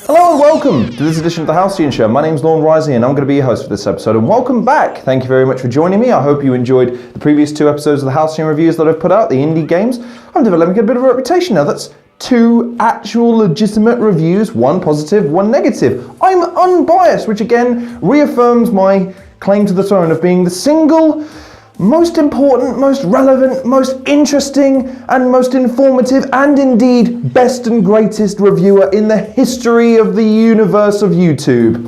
Hello and welcome to this edition of the Halcyon Show. My name's Lorne Rising and I'm going to be your host for this episode, and welcome back. Thank you very much for joining me. I hope you enjoyed the previous 2 episodes of the Halcyon reviews that I've put out, the indie games. I'm developing a bit of a reputation now. That's 2 actual legitimate reviews, 1 positive, 1 negative. I'm unbiased, which again reaffirms my claim to the throne of being the single most important, most relevant, most interesting, and most informative, and indeed best and greatest reviewer in the history of the universe of YouTube. Do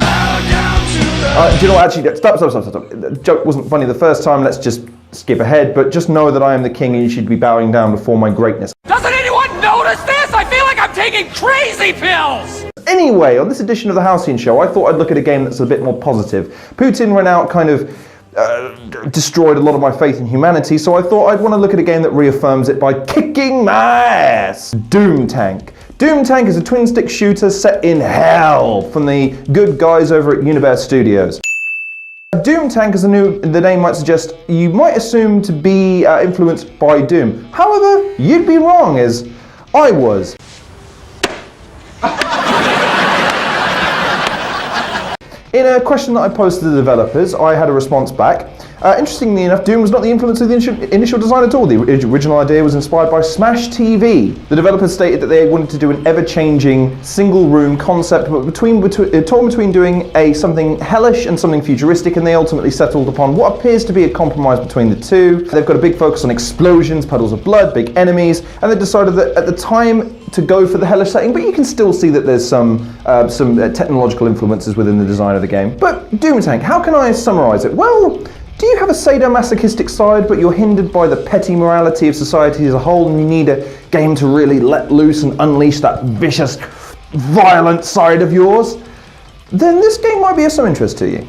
you know what, actually, stop. The joke wasn't funny the first time, let's just skip ahead, but just know that I am the king and you should be bowing down before my greatness. Doesn't anyone notice this? I feel like I'm taking crazy pills! Anyway, on this edition of the Halcyon Show, I thought I'd look at a game that's a bit more positive. Putin went out kind of destroyed a lot of my faith in humanity, so I thought I'd want to look at a game that reaffirms it by kicking my ass. DOOMTANK. DOOMTANK is a twin-stick shooter set in hell from the good guys over at Unibear Studios. DOOMTANK, as the name might suggest, you might assume to be influenced by Doom. However, you'd be wrong, as I was. In a question that I posed to the developers, I had a response back. Interestingly enough, Doom was not the influence of the initial design at all. The original idea was inspired by Smash TV. The developers stated that they wanted to do an ever-changing, single-room concept, but torn between doing something hellish and something futuristic, and they ultimately settled upon what appears to be a compromise between the two. They've got a big focus on explosions, puddles of blood, big enemies, and they decided that at the time to go for the hellish setting, but you can still see that there's some technological influences within the design of the game. But DOOMTANK, how can I summarize it? Well, do you have a sadomasochistic side, but you're hindered by the petty morality of society as a whole, and you need a game to really let loose and unleash that vicious, violent side of yours? Then this game might be of some interest to you.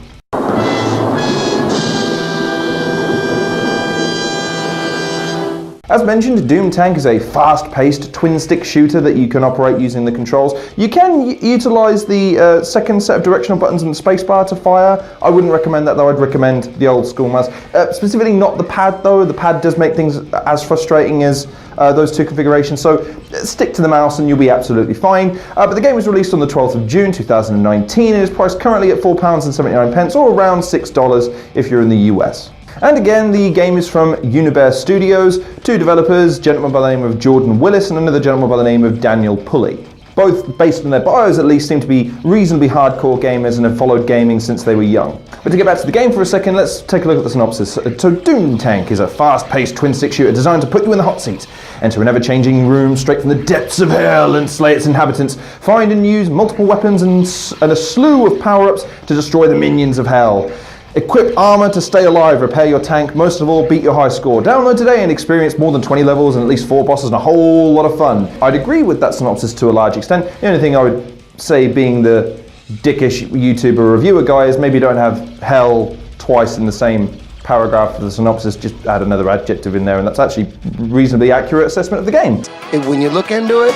As mentioned, DOOMTANK is a fast-paced twin-stick shooter that you can operate using the controls. You can utilise the second set of directional buttons and the spacebar to fire. I wouldn't recommend that though, I'd recommend the old-school mouse. Specifically not the pad though, the pad does make things as frustrating as those 2 configurations, so stick to the mouse and you'll be absolutely fine. But the game was released on the 12th of June 2019 and is priced currently at £4.79 or around $6 if you're in the US. And again, the game is from Unibear Studios, 2 developers, a gentleman by the name of Jordan Willis and another gentleman by the name of Daniel Pulley. Both, based on their bios at least, seem to be reasonably hardcore gamers and have followed gaming since they were young. But to get back to the game for a second, let's take a look at the synopsis. So DOOMTANK is a fast-paced twin-stick shooter designed to put you in the hot seat. Enter an ever-changing room straight from the depths of hell and slay its inhabitants. Find and use multiple weapons and a slew of power-ups to destroy the minions of hell. Equip armor to stay alive, repair your tank, most of all, beat your high score. Download today and experience more than 20 levels and at least 4 bosses and a whole lot of fun. I'd agree with that synopsis to a large extent. The only thing I would say, being the dickish YouTuber reviewer guy, is maybe don't have hell twice in the same paragraph of the synopsis, just add another adjective in there, and that's actually a reasonably accurate assessment of the game. And when you look into it,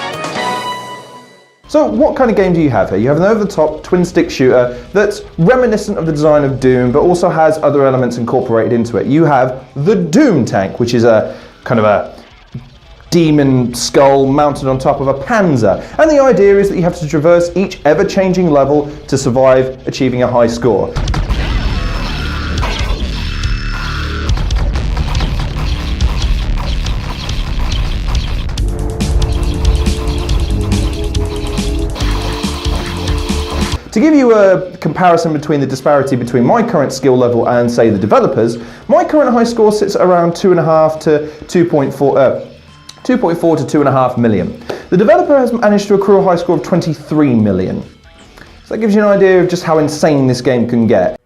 so what kind of game do you have here? You have an over-the-top twin-stick shooter that's reminiscent of the design of Doom, but also has other elements incorporated into it. You have the DOOMTANK, which is a kind of a demon skull mounted on top of a panzer. And the idea is that you have to traverse each ever-changing level to survive, achieving a high score. To give you a comparison between the disparity between my current skill level and, say, the developers, my current high score sits at around 2.5 to 2.4 to 2.5 million. The developer has managed to accrue a high score of 23 million. So that gives you an idea of just how insane this game can get.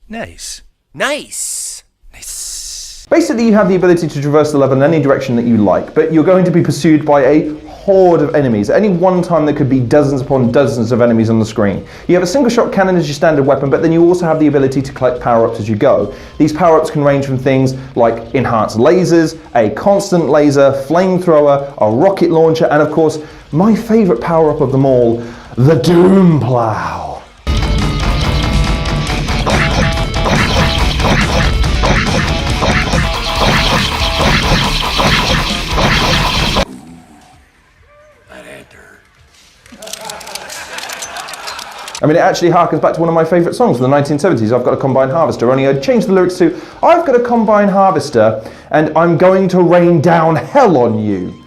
Nice. Nice. Nice. Basically, you have the ability to traverse the level in any direction that you like, but you're going to be pursued by a horde of enemies. At any one time there could be dozens upon dozens of enemies on the screen. You have a single shot cannon as your standard weapon, but then you also have the ability to collect power-ups as you go. These power-ups can range from things like enhanced lasers, a constant laser, flamethrower, a rocket launcher, and of course, my favourite power-up of them all, the Doom Plow. I mean, it actually harkens back to one of my favourite songs from the 1970s, I've Got a Combine Harvester, only I'd changed the lyrics to, I've got a combine harvester and I'm going to rain down hell on you.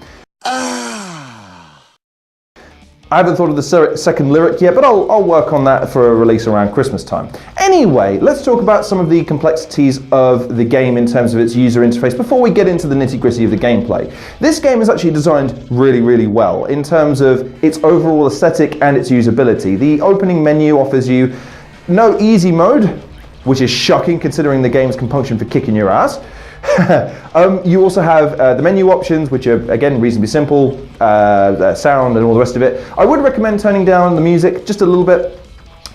I haven't thought of the second lyric yet, but I'll work on that for a release around Christmas time. Anyway, let's talk about some of the complexities of the game in terms of its user interface before we get into the nitty-gritty of the gameplay. This game is actually designed really, really well in terms of its overall aesthetic and its usability. The opening menu offers you no easy mode, which is shocking considering the game's compunction for kicking your ass. You also have the menu options, which are again reasonably simple, sound and all the rest of it. I would recommend turning down the music just a little bit.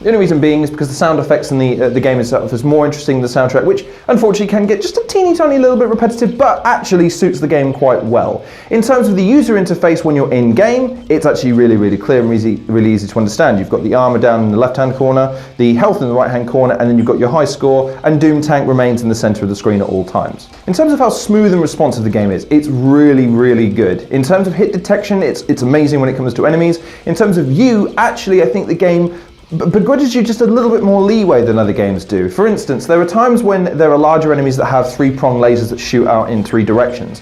The only reason being is because the sound effects in the game itself is more interesting than the soundtrack, which unfortunately can get just a teeny tiny little bit repetitive, but actually suits the game quite well. In terms of the user interface when you're in game, it's actually really, really clear and really easy to understand. You've got the armor down in the left-hand corner, the health in the right-hand corner, and then you've got your high score, and DOOMTANK remains in the center of the screen at all times. In terms of how smooth and responsive the game is, it's really, really good. In terms of hit detection, it's amazing when it comes to enemies. In terms of you, actually, I think the game begrudges you just a little bit more leeway than other games do. For instance, there are times when there are larger enemies that have three-prong lasers that shoot out in three directions.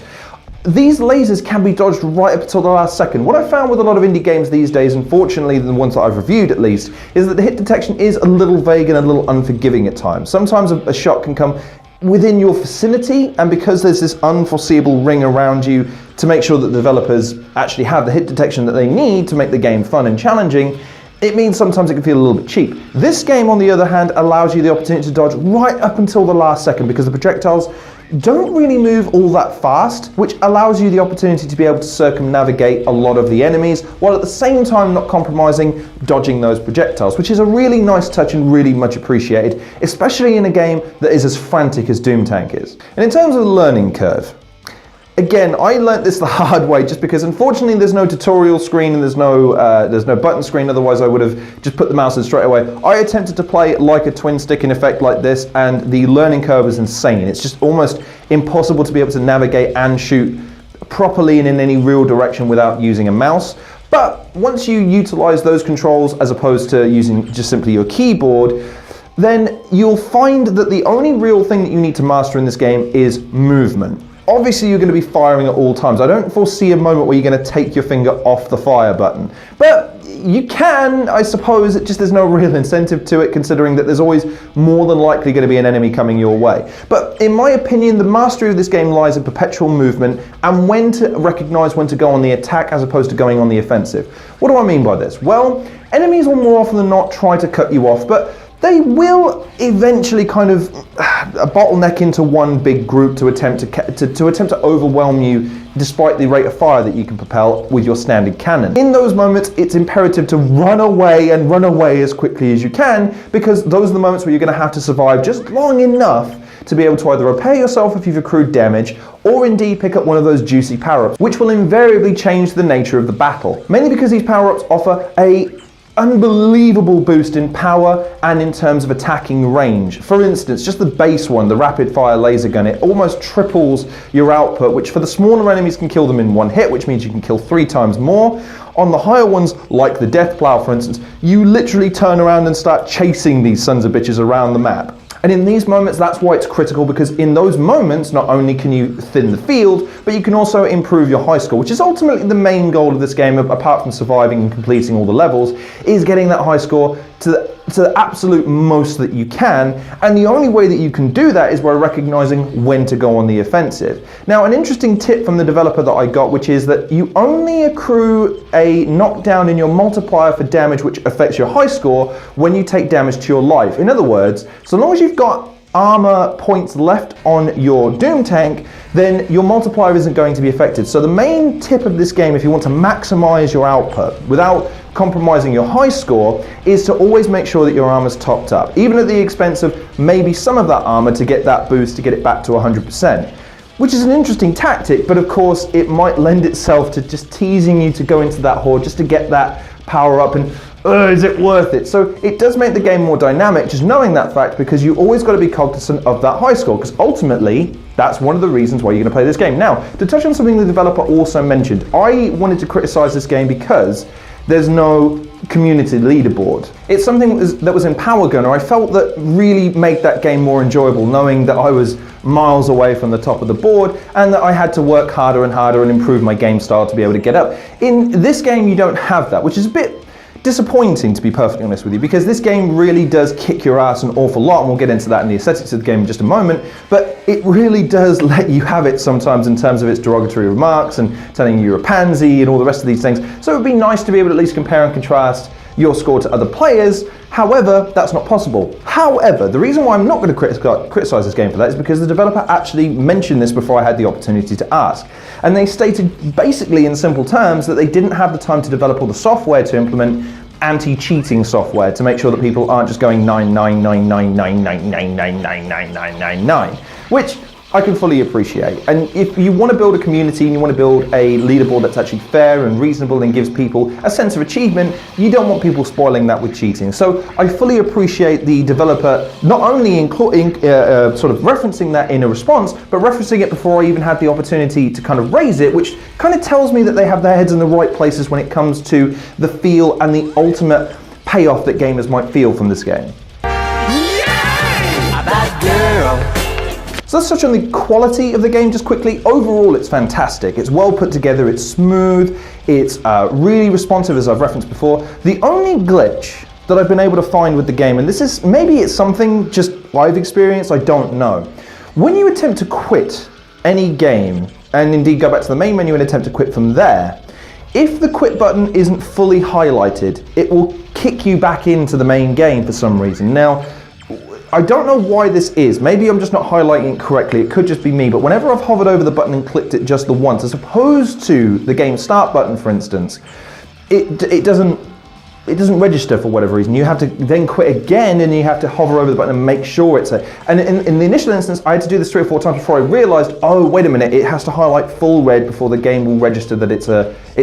These lasers can be dodged right up until the last second. What I found with a lot of indie games these days, unfortunately the ones that I've reviewed at least, is that the hit detection is a little vague and a little unforgiving at times. Sometimes a shot can come within your vicinity, and because there's this unforeseeable ring around you to make sure that the developers actually have the hit detection that they need to make the game fun and challenging, it means sometimes it can feel a little bit cheap. This game, on the other hand, allows you the opportunity to dodge right up until the last second because the projectiles don't really move all that fast, which allows you the opportunity to be able to circumnavigate a lot of the enemies, while at the same time not compromising dodging those projectiles, which is a really nice touch and really much appreciated, especially in a game that is as frantic as DOOMTANK is. And in terms of the learning curve, again, I learnt this the hard way just because unfortunately there's no tutorial screen and there's no button screen, otherwise I would have just put the mouse in straight away. I attempted to play like a twin stick in effect like this, and the learning curve is insane. It's just almost impossible to be able to navigate and shoot properly and in any real direction without using a mouse. But once you utilize those controls as opposed to using just simply your keyboard, then you'll find that the only real thing that you need to master in this game is movement. Obviously you're going to be firing at all times. I don't foresee a moment where you're going to take your finger off the fire button. But you can, I suppose, it just there's no real incentive to it considering that there's always more than likely going to be an enemy coming your way. But in my opinion, the mastery of this game lies in perpetual movement and when to recognize when to go on the attack as opposed to going on the offensive. What do I mean by this? Well, enemies will more often than not try to cut you off, but they will eventually kind of bottleneck into one big group to attempt to overwhelm you despite the rate of fire that you can propel with your standard cannon. In those moments, it's imperative to run away and run away as quickly as you can, because those are the moments where you're going to have to survive just long enough to be able to either repair yourself if you've accrued damage, or indeed pick up one of those juicy power-ups, which will invariably change the nature of the battle. Mainly because these power-ups offer a unbelievable boost in power and in terms of attacking range. For instance, just the base one, the rapid fire laser gun, it almost triples your output, which for the smaller enemies can kill them in one hit, which means you can kill 3 times more. On the higher ones, like the death plow for instance, you literally turn around and start chasing these sons of bitches around the map. And in these moments, that's why it's critical, because in those moments, not only can you thin the field, but you can also improve your high score, which is ultimately the main goal of this game, apart from surviving and completing all the levels, is getting that high score to the absolute most that you can, and the only way that you can do that is by recognizing when to go on the offensive. Now, an interesting tip from the developer that I got, which is that you only accrue a knockdown in your multiplier for damage which affects your high score when you take damage to your life. In other words, so long as you've got armor points left on your DOOMTANK, then your multiplier isn't going to be affected. So the main tip of this game, if you want to maximize your output without compromising your high score, is to always make sure that your armor's topped up, even at the expense of maybe some of that armor to get that boost, to get it back to 100%. Which is an interesting tactic, but of course it might lend itself to just teasing you to go into that horde just to get that power up and is it worth it? So it does make the game more dynamic, just knowing that fact, because you always got to be cognizant of that high score, because ultimately that's one of the reasons why you're going to play this game. Now, to touch on something the developer also mentioned, I wanted to criticize this game because there's no community leaderboard. It's something that was in Power Gunner. I felt that really made that game more enjoyable, knowing that I was miles away from the top of the board and that I had to work harder and harder and improve my game style to be able to get up. In this game you don't have that, which is a bit disappointing, to be perfectly honest with you, because this game really does kick your ass an awful lot, and we'll get into that in the aesthetics of the game in just a moment, but it really does let you have it sometimes in terms of its derogatory remarks and telling you you're a pansy and all the rest of these things. So it would be nice to be able to at least compare and contrast your score to other players. However, that's not possible. However, the reason why I'm not going to criticize this game for that is because the developer actually mentioned this before I had the opportunity to ask. And they stated basically in simple terms that they didn't have the time to develop all the software to implement anti-cheating software to make sure that people aren't just going 9999999999999, which I can fully appreciate. And if you want to build a community and you want to build a leaderboard that's actually fair and reasonable and gives people a sense of achievement, you don't want people spoiling that with cheating. So I fully appreciate the developer not only sort of referencing that in a response, but referencing it before I even had the opportunity to kind of raise it, which kind of tells me that they have their heads in the right places when it comes to the feel and the ultimate payoff that gamers might feel from this game. Yeah! A bad girl. So let's touch on the quality of the game just quickly. Overall, it's fantastic. It's well put together, it's smooth, it's really responsive, as I've referenced before. The only glitch that I've been able to find with the game, and this is, maybe it's something just I've experienced, I don't know. When you attempt to quit any game, and indeed go back to the main menu and attempt to quit from there, if the quit button isn't fully highlighted, it will kick you back into the main game for some reason. Now, I don't know why this is. Maybe I'm just not highlighting it correctly. It could just be me. But whenever I've hovered over the button and clicked it just the once, as opposed to the game start button, for instance, it doesn't register for whatever reason. You have to then quit again, and you have to hover over the button and make sure it's a. And in the initial instance, I had to do this 3 or 4 times before I realised, oh wait a minute, it has to highlight full red before the game will register that it's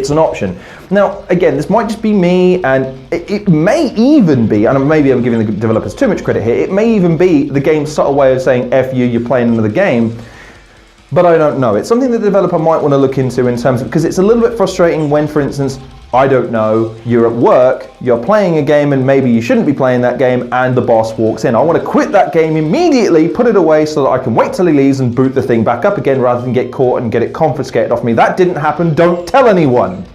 an option. Now again, this might just be me, and it may even be, and maybe I'm giving the developers too much credit here, it may even be the game's subtle way of saying F you, you're playing another game. But I don't know. It's something that the developer might want to look into in terms of, because it's a little bit frustrating when, for instance, I don't know, you're at work, you're playing a game and maybe you shouldn't be playing that game, and the boss walks in. I want to quit that game immediately, put it away so that I can wait till he leaves and boot the thing back up again rather than get caught and get it confiscated off me. That didn't happen, don't tell anyone.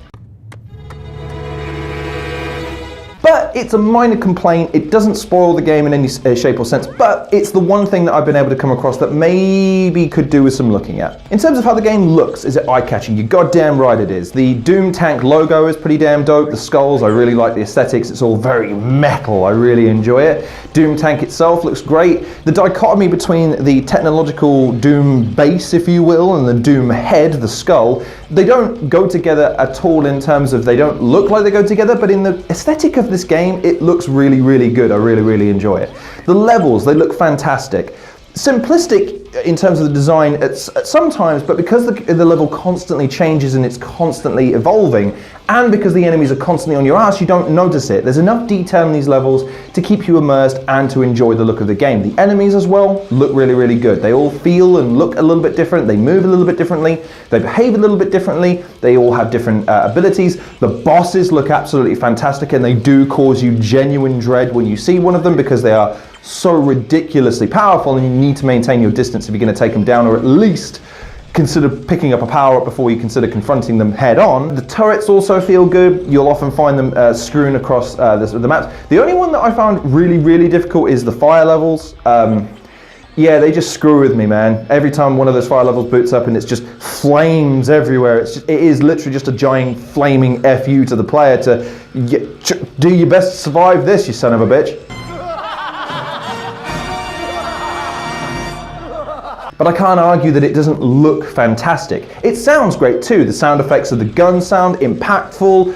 But it's a minor complaint. It doesn't spoil the game in any shape or sense, but it's the one thing that I've been able to come across that maybe could do with some looking at. In terms of how the game looks, is it eye-catching? You're goddamn right it is. The DOOMTANK logo is pretty damn dope. The skulls, I really like the aesthetics. It's all very metal. I really enjoy it. DOOMTANK itself looks great. The dichotomy between the technological Doom base, if you will, and the Doom head, the skull, they don't go together at all in terms of, they don't look like they go together, but in the aesthetic of this game, it looks really, really good. I really, really enjoy it. The levels, they look fantastic. Simplistic in terms of the design at sometimes, but because the level constantly changes and it's constantly evolving, and because the enemies are constantly on your ass, you don't notice it. There's enough detail in these levels to keep you immersed and to enjoy the look of the game. The enemies as well look really, really good. They all feel and look a little bit different. They move a little bit differently. They behave a little bit differently. They all have different abilities. The bosses look absolutely fantastic, and they do cause you genuine dread when you see one of them, because they are so ridiculously powerful, and you need to maintain your distance if you're going to take them down, or at least consider picking up a power-up before you consider confronting them head-on. The turrets also feel good. You'll often find them strewn across the maps. The only one that I found really, really difficult is the fire levels. Yeah, they just screw with me, man. Every time one of those fire levels boots up and it's just flames everywhere, it is literally just a giant flaming FU to the player to do your best to survive this, you son of a bitch. But I can't argue that it doesn't look fantastic. It sounds great too. The sound effects of the gun sound impactful,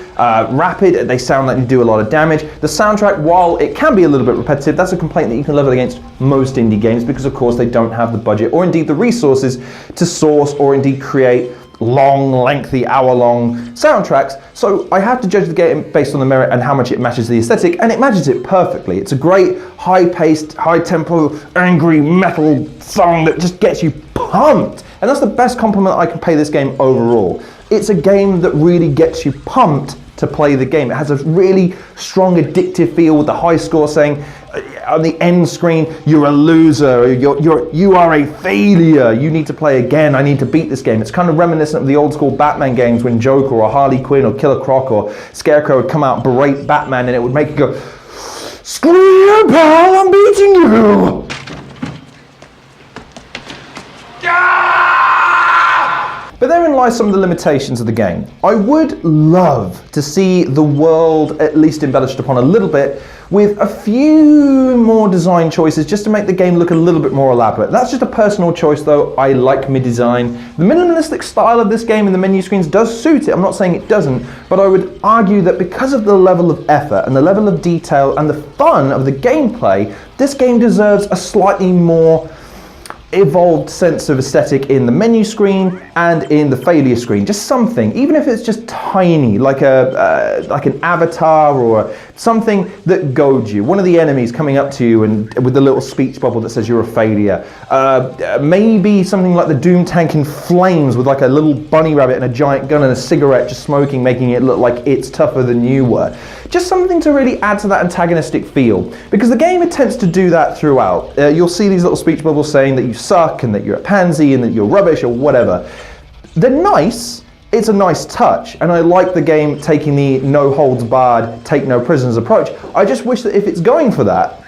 rapid, they sound like they do a lot of damage. The soundtrack, while it can be a little bit repetitive, that's a complaint that you can level against most indie games, because of course they don't have the budget or indeed the resources to source or indeed create long, lengthy, hour-long soundtracks. So I have to judge the game based on the merit and how much it matches the aesthetic, and it matches it perfectly. It's a great, high-paced, high-tempo, angry metal song that just gets you pumped. And that's the best compliment I can pay this game overall. it's a game that really gets you pumped to play the game. It has a really strong addictive feel with the high score saying on the end screen, you're a loser, you are a failure, you need to play again, I need to beat this game. It's kind of reminiscent of the old school Batman games when Joker or Harley Quinn or Killer Croc or Scarecrow would come out and berate Batman, and it would make you go, screw you, pal, I'm beating you! But therein lies some of the limitations of the game. I would love to see the world at least embellished upon a little bit with a few more design choices just to make the game look a little bit more elaborate. That's just a personal choice though. I like mid-design. The minimalistic style of this game in the menu screens does suit it. I'm not saying it doesn't, but I would argue that because of the level of effort and the level of detail and the fun of the gameplay, this game deserves a slightly more evolved sense of aesthetic in the menu screen and in the failure screen. Just something, even if it's just tiny, like an avatar or something that goads you. One of the enemies coming up to you and with the little speech bubble that says you're a failure. Maybe something like the DOOMTANK in flames with like a little bunny rabbit and a giant gun and a cigarette just smoking, making it look like it's tougher than you were. Just something to really add to that antagonistic feel, because the game attempts to do that throughout. You'll see these little speech bubbles saying that you suck and that you're a pansy and that you're rubbish or whatever. They're nice, it's a nice touch, and I like the game taking the no holds barred, take no prisoners approach. I just wish that if it's going for that,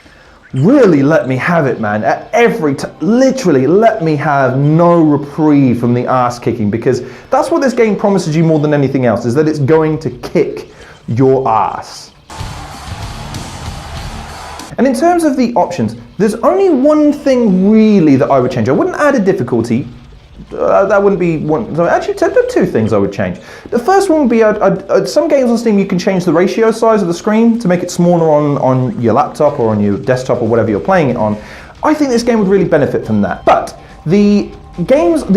really let me have it, man. At every literally let me have no reprieve from the ass kicking, because that's what this game promises you more than anything else, is that it's going to kick your ass. And in terms of the options, there's only one thing really that I would change. I wouldn't add a difficulty. That wouldn't be one. So actually, there are two things I would change. The first one would be some games on Steam you can change the ratio size of the screen to make it smaller on your laptop or on your desktop or whatever you're playing it on. I think this game would really benefit from that. But the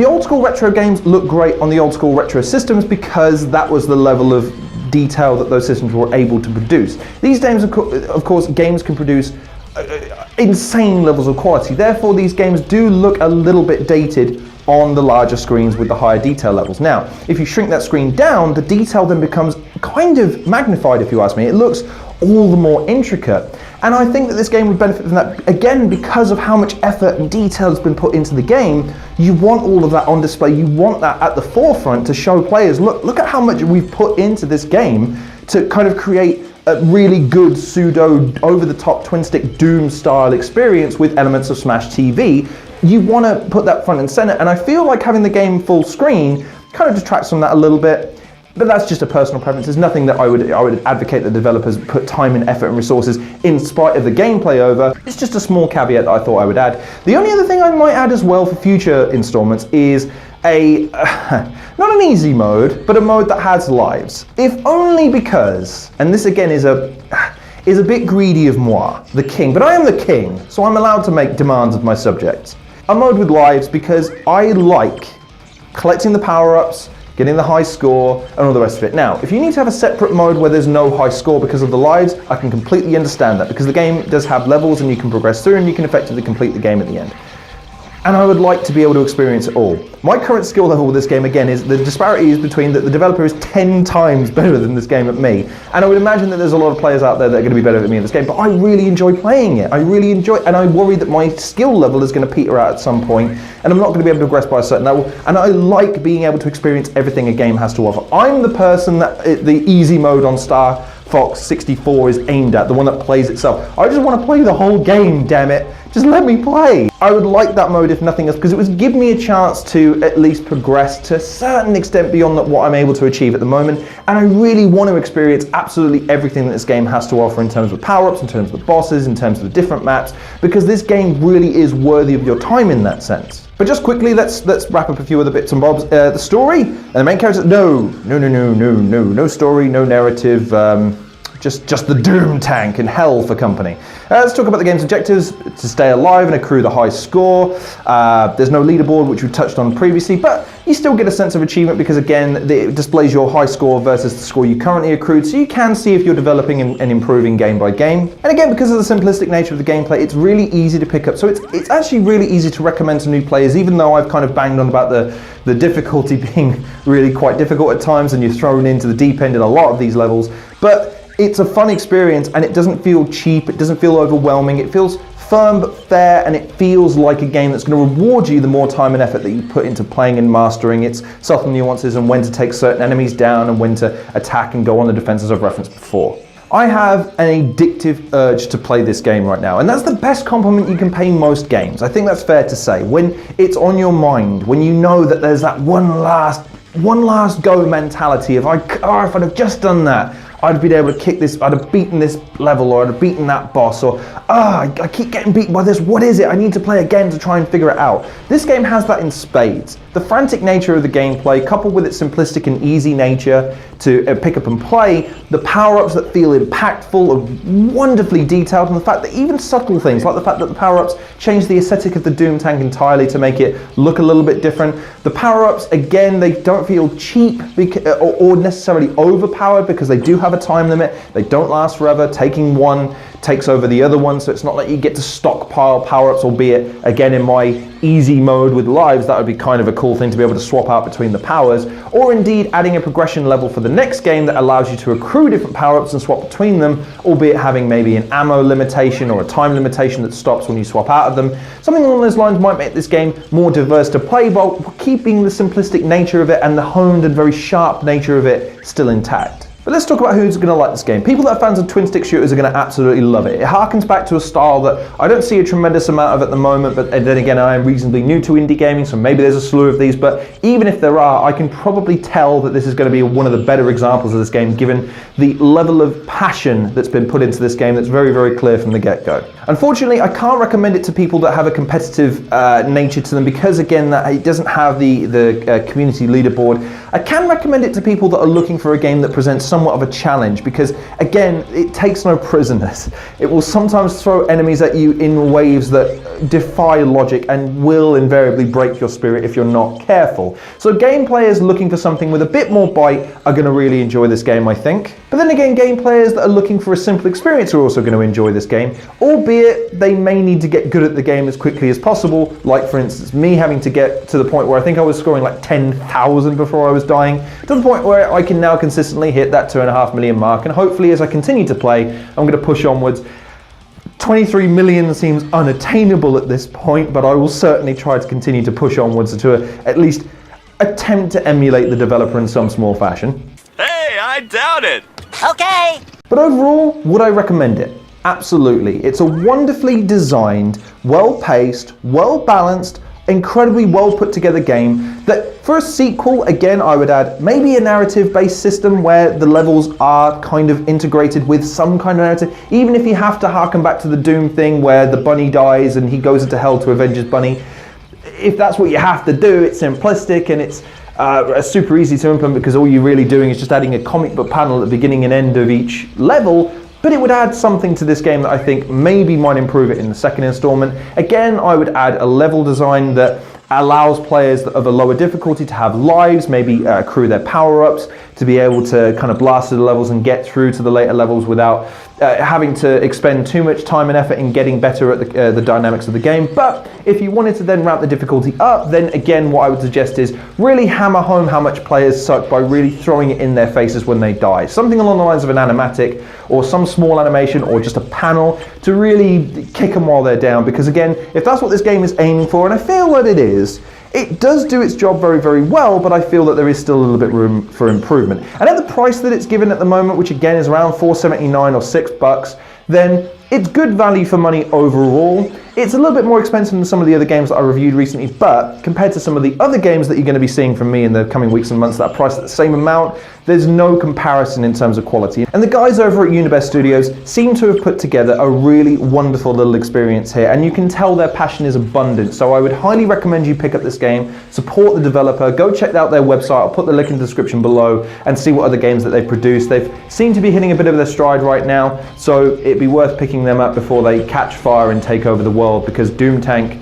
old school retro games look great on the old school retro systems because that was the level of detail that those systems were able to produce. These days, of course, games can produce insane levels of quality. Therefore, these games do look a little bit dated on the larger screens with the higher detail levels. Now, if you shrink that screen down, the detail then becomes kind of magnified, if you ask me. It looks all the more intricate. And I think that this game would benefit from that, again, because of how much effort and detail has been put into the game. You want all of that on display. You want that at the forefront to show players, look at how much we've put into this game to kind of create a really good pseudo over-the-top twin-stick Doom style experience with elements of Smash TV. You want to put that front and center, and I feel like having the game full screen kind of detracts from that a little bit. But that's just a personal preference. There's nothing that I would advocate that developers put time and effort and resources in spite of the gameplay over. It's just a small caveat that I thought I would add. The only other thing I might add as well for future installments is a, not an easy mode, but a mode that has lives. If only because, and this again is a bit greedy of moi, the king, but I am the king, so I'm allowed to make demands of my subjects. A mode with lives because I like collecting the power-ups, getting the high score, and all the rest of it. Now, if you need to have a separate mode where there's no high score because of the lives, I can completely understand that, because the game does have levels and you can progress through and you can effectively complete the game at the end. And I would like to be able to experience it all. My current skill level with this game, again, is the disparity is between the developer is 10 times better than this game at me. And I would imagine that there's a lot of players out there that are going to be better than me in this game, but I really enjoy playing it. I really enjoy it, and I worry that my skill level is going to peter out at some point, and I'm not going to be able to progress by a certain level. And I like being able to experience everything a game has to offer. I'm the person that the easy mode on Star Fox 64 is aimed at, the one that plays itself. I just want to play the whole game, damn it. Just let me play. I would like that mode if nothing else, because it would give me a chance to at least progress to a certain extent beyond what I'm able to achieve at the moment. And I really want to experience absolutely everything that this game has to offer in terms of power-ups, in terms of the bosses, in terms of the different maps, because this game really is worthy of your time in that sense. But just quickly, let's wrap up a few other bits and bobs. The story and the main character, no story, no narrative. just the Doom tank and hell for company. Let's talk about the game's objectives. To stay alive and accrue the high score. There's no leaderboard, which we touched on previously, but you still get a sense of achievement because, again, it displays your high score versus the score you currently accrued, so you can see if you're developing and improving game by game. And again, because of the simplistic nature of the gameplay, it's really easy to pick up. So it's actually really easy to recommend to new players, even though I've kind of banged on about the difficulty being really quite difficult at times, and you're thrown into the deep end in a lot of these levels. But it's a fun experience, and it doesn't feel cheap, it doesn't feel overwhelming, it feels firm but fair, and it feels like a game that's going to reward you the more time and effort that you put into playing and mastering its subtle nuances and when to take certain enemies down and when to attack and go on the defense, as I've referenced before. I have an addictive urge to play this game right now, and that's the best compliment you can pay most games. I think that's fair to say. When it's on your mind, when you know that there's that one last go mentality of, if I'd have just done that, I'd been able to kick this, I'd have beaten this level, or I'd have beaten that boss, or I keep getting beaten by this, what is it? I need to play again to try and figure it out. This game has that in spades. The frantic nature of the gameplay, coupled with its simplistic and easy nature to pick up and play, the power-ups that feel impactful and wonderfully detailed, and the fact that even subtle things, like the fact that the power-ups change the aesthetic of the Doom tank entirely to make it look a little bit different. The power-ups, again, they don't feel cheap or necessarily overpowered because they do have a time limit. They don't last forever. Taking one takes over the other one, so it's not like you get to stockpile power-ups, albeit, again, in my easy mode with lives, that would be kind of a cool thing to be able to swap out between the powers, or indeed adding a progression level for the next game that allows you to accrue different power-ups and swap between them, albeit having maybe an ammo limitation or a time limitation that stops when you swap out of them. Something along those lines might make this game more diverse to play while keeping the simplistic nature of it and the honed and very sharp nature of it still intact. But let's talk about who's going to like this game. People that are fans of twin-stick shooters are going to absolutely love it. It harkens back to a style that I don't see a tremendous amount of at the moment, but then again, I am reasonably new to indie gaming, so maybe there's a slew of these, but even if there are, I can probably tell that this is going to be one of the better examples of this game, given the level of passion that's been put into this game that's very, very clear from the get-go. Unfortunately, I can't recommend it to people that have a competitive nature to them because, again, that it doesn't have the community leaderboard. I can recommend it to people that are looking for a game that presents somewhat of a challenge because, again, it takes no prisoners. It will sometimes throw enemies at you in waves that defy logic and will invariably break your spirit if you're not careful. So game players looking for something with a bit more bite are going to really enjoy this game, I think. But then again, game players that are looking for a simple experience are also going to enjoy this game, albeit they may need to get good at the game as quickly as possible, like for instance me having to get to the point where I think I was scoring like 10,000 before I was dying, to the point where I can now consistently hit that 2.5 million mark, and hopefully as I continue to play, I'm going to push onwards. 23 million seems unattainable at this point, but I will certainly try to continue to push onwards to at least attempt to emulate the developer in some small fashion. Hey, I doubt it. Okay. But overall, would I recommend it? Absolutely. It's a wonderfully designed, well-paced, well-balanced, incredibly well put together game that for a sequel, again, I would add maybe a narrative based system where the levels are kind of integrated with some kind of narrative, even if you have to harken back to the Doom thing where the bunny dies and he goes into hell to avenge his bunny. If that's what you have to do, it's simplistic and it's super easy to implement because all you're really doing is just adding a comic book panel at the beginning and end of each level. But it would add something to this game that I think maybe might improve it in the second installment. Again, I would add a level design that allows players of a lower difficulty to have lives, maybe accrue their power-ups, to be able to kind of blast through the levels and get through to the later levels without having to expend too much time and effort in getting better at the dynamics of the game. But if you wanted to then ramp the difficulty up, then again what I would suggest is really hammer home how much players suck by really throwing it in their faces when they die. Something along the lines of an animatic or some small animation or just a panel to really kick them while they're down, because again, if that's what this game is aiming for, and I feel that it is, it does do its job very, very well, but I feel that there is still a little bit room for improvement. And at the price that it's given at the moment, which again is around $4.79 or $6, then it's good value for money overall. It's a little bit more expensive than some of the other games that I reviewed recently, but compared to some of the other games that you're going to be seeing from me in the coming weeks and months that are priced at the same amount, there's no comparison in terms of quality. And the guys over at Unibear Studios seem to have put together a really wonderful little experience here, and you can tell their passion is abundant. So I would highly recommend you pick up this game, support the developer, go check out their website, I'll put the link in the description below, and see what other games that they've produced. They seem to be hitting a bit of their stride right now, so it'd be worth picking them up before they catch fire and take over the world, because DOOMTANK,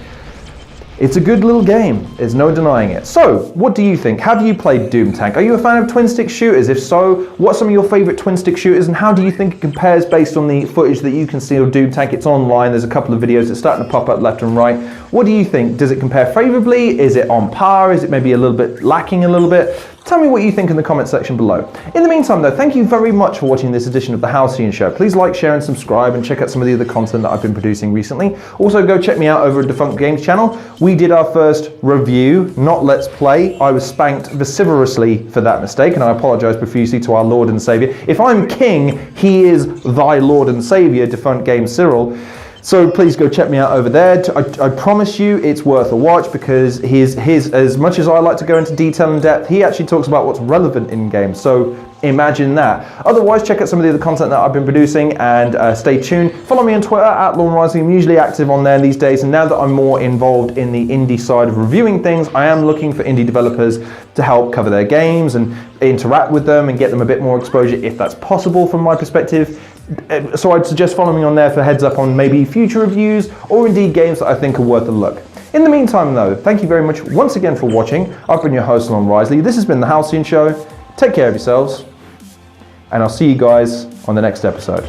it's a good little game, there's no denying it. So, what do you think? How do you play DOOMTANK? Are you a fan of twin-stick shooters? If so, what are some of your favourite twin-stick shooters, and how do you think it compares based on the footage that you can see of DOOMTANK? It's online, there's a couple of videos that's starting to pop up left and right. What do you think? Does it compare favourably? Is it on par? Is it maybe a little bit lacking a little bit? Tell me what you think in the comment section below. In the meantime though, thank you very much for watching this edition of the Halcyon Show. Please like, share and subscribe, and check out some of the other content that I've been producing recently. Also go check me out over at Defunct Games channel. We did our first review, not let's play. I was spanked vociferously for that mistake, and I apologise profusely to our Lord and Saviour. If I'm king, he is thy Lord and Saviour, Defunct Games Cyril. So please go check me out over there. I promise you it's worth a watch, because his as much as I like to go into detail and depth, he actually talks about what's relevant in games. So imagine that. Otherwise, check out some of the other content that I've been producing, and stay tuned. Follow me on Twitter at LawnRising. I'm usually active on there these days, and now that I'm more involved in the indie side of reviewing things, I am looking for indie developers to help cover their games and interact with them and get them a bit more exposure if that's possible from my perspective. So I'd suggest following me on there for heads up on maybe future reviews, or indeed games that I think are worth a look. In the meantime though, thank you very much once again for watching. I've been your host, Lon Risley. This has been the Halcyon Show. Take care of yourselves, and I'll see you guys on the next episode.